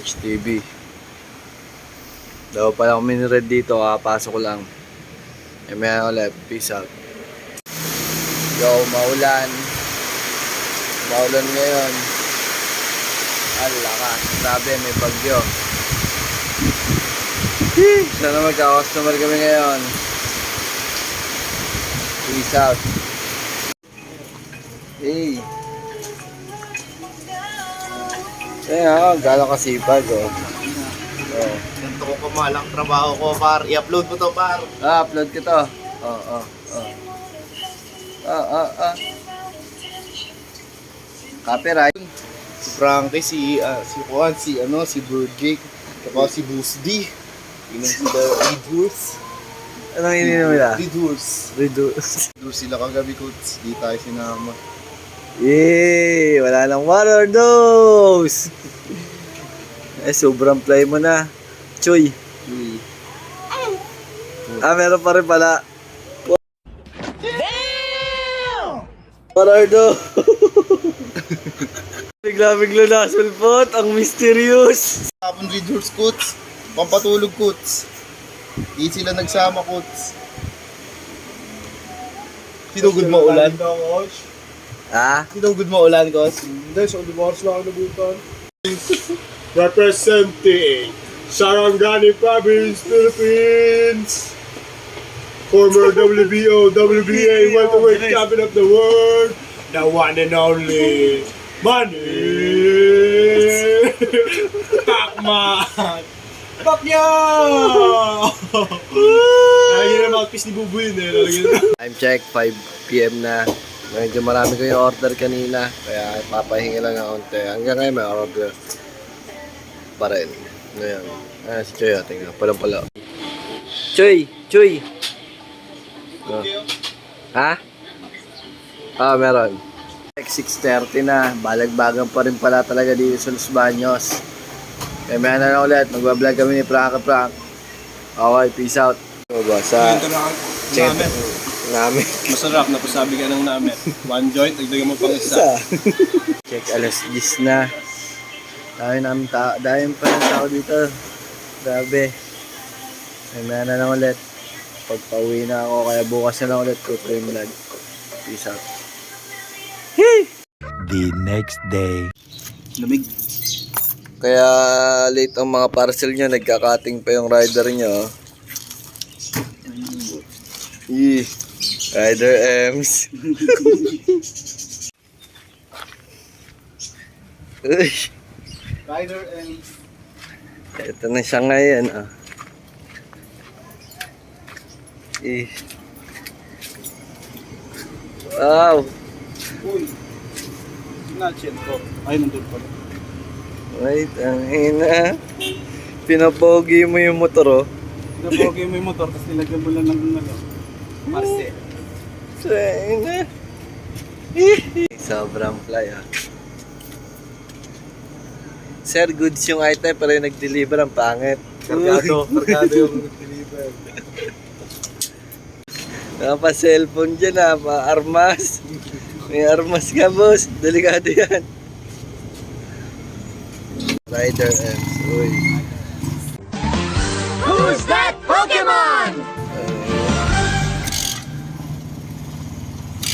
Coach TV. Daw pala kami ni Red dito, pasok ko lang. May ulit, peace out. Yo, maulan. Maulan ngayon. Ang lakas, grabe, may bagyo. Sana magka-customer kami ngayon. Peace out. Hey. Kaya gano'n kasipag, oh. Ganito ko kamalang trabaho ko, par. I-upload mo to, par. Upload ko to. Copyright. Si Frankie, si Juan, si Burjik, tapos si Busdi. Yun ang sila, Ridurs. Anong ininom nila? Ridurs. Reduce. Ridurs sila kagabi, coach. Di tayo sinama. Yay! Wala nang water dose! Sobrang play mo na. Choy. Meron pa rin pala. Damn! Water dose! Bigla-bigla na sulpot. Ang mysterious. Tapon Ridurs, coach. Pampatulog, coach. Di sila nagsama, coach. Sinugod mo ulan? Sinugod mo ulan, coach? Hindi, sa Olivares lang ako nabutan. Representing Sarangani Province, Philippines. Former WBO, WBA welterweight champion of the world. The one and only Manny Pacman. Pacquiao! Nalagyan na mouthpiece ni Bubu yun eh. Time check, 5 PM na. Medyo marami ko yung order kanina. Kaya papahingi lang ng onte. Hanggang ngayon may order pa rin. Ngayon. Si Choy, tingnan. Palang-pala. Choy! Choy! Ha? Meron. 6:30 na. Balag-bagang pa rin pala talaga dito sa Los Baños. Kaya may na ulit. Magbablog kami ni Frank. Okay, peace out. Sa namin. Masarap na pasabi ka ng namin. One joint, dagdagan mo pang isa. Check, alas 10 na. Dahil namin dahil pa ng tao dito. Grabe. May na lang ulit. Pagpauwi na ako, kaya bukas na lang ulit ko yung vlog. Peace out. The next day. Lamig. Kaya late ang mga parcel nyo, nagkakating pa yung rider nyo. Rider Ems. Uy. Rider and... Ito na siya ngayon. Wow. Uy, sinatchen ko. Ay, nandun pala. Wait, ang ina. Pinapogi mo yung motor, oh. Napogay mo yung motor, tapos nilagyan mo lang ng Marse. Sa ina. Sobrang fly, ah. Sir, goods yung item pero yung nag-deliver ang pangit. Kargado yung deliver. Napa-cellphone dyan, ah. Ma-armas. May armas ka, boss. Delikado yan. Rider Ems. Uy. Who's that Pokemon?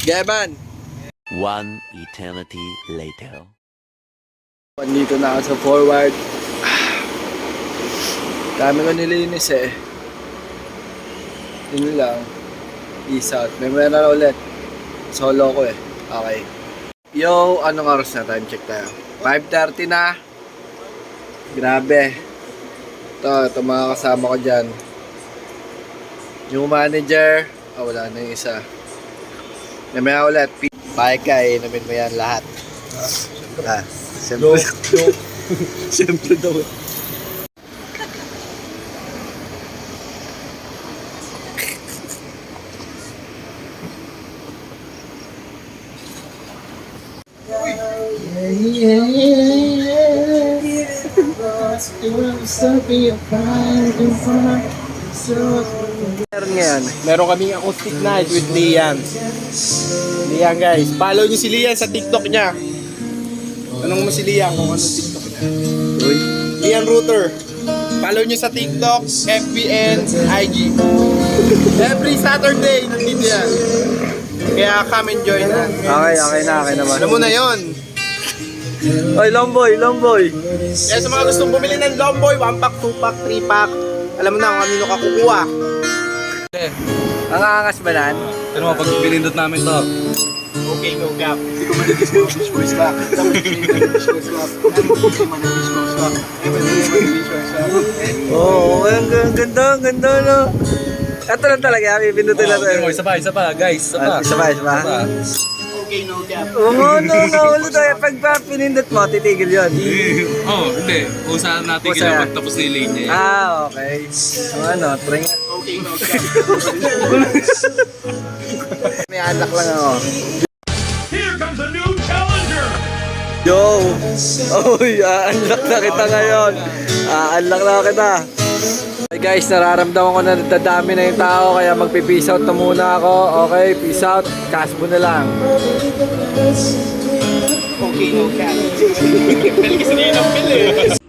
Gaman! One eternity later. Nandito na ako sa forward. Dami ko nilinis eh. Yun lang. Peace out. May meron na ulit. Solo ko eh. Okay. Yo, anong oras na? Time check tayo. 5:30 na. Grabe. Ito mga kasama ko dyan. Yung manager. Wala na yung isa. May ulit. Bye ka eh. Namin mo yan lahat. Siyempre. Siyempre daw. Meron ngayon. Meron kaming acoustic night with Lian. Lian guys, follow nyo si Lian sa TikTok niya. Tanong mo si Lian kung ano TikTok niya. Uy. Ian Router. Follow nyo sa TikTok, FB, and IG. Every Saturday, nandito yan. Kaya come and join us. Okay naman. Alam mo na yon. Oy, Longboy. Kaya sa mga gustong bumili ng Longboy, 1 pack, 2 pack, 3 pack, alam mo na kung kanino ka kukuha. Ang aangas ba nan? Ano mo, pag pinindot namin to. Okay, no cap. Hindi ko managis mo, fish for swap. Oo, ang ganda, no? Ito lang talaga, pipindutin na to. Isa pa, guys. Isa pa. Okay, no cap. Oo, ulit tayo. Pag pinindot mo, titigil yun. Hindi. Usahan natin Usahan. kaya pagtapos na yung lane niya. Okay. Try nga. Okay, no cap. May anak lang ako. Here comes a new challenger! Yo! Uy, unlock na kita ngayon. Unlock na kita. Hey guys, nararamdaman ko na dadami na yung tao kaya magpe-peace out na muna ako. Okay, peace out. Cash mo na lang. Okay, no cap. Balik kasi na yun ang bill eh.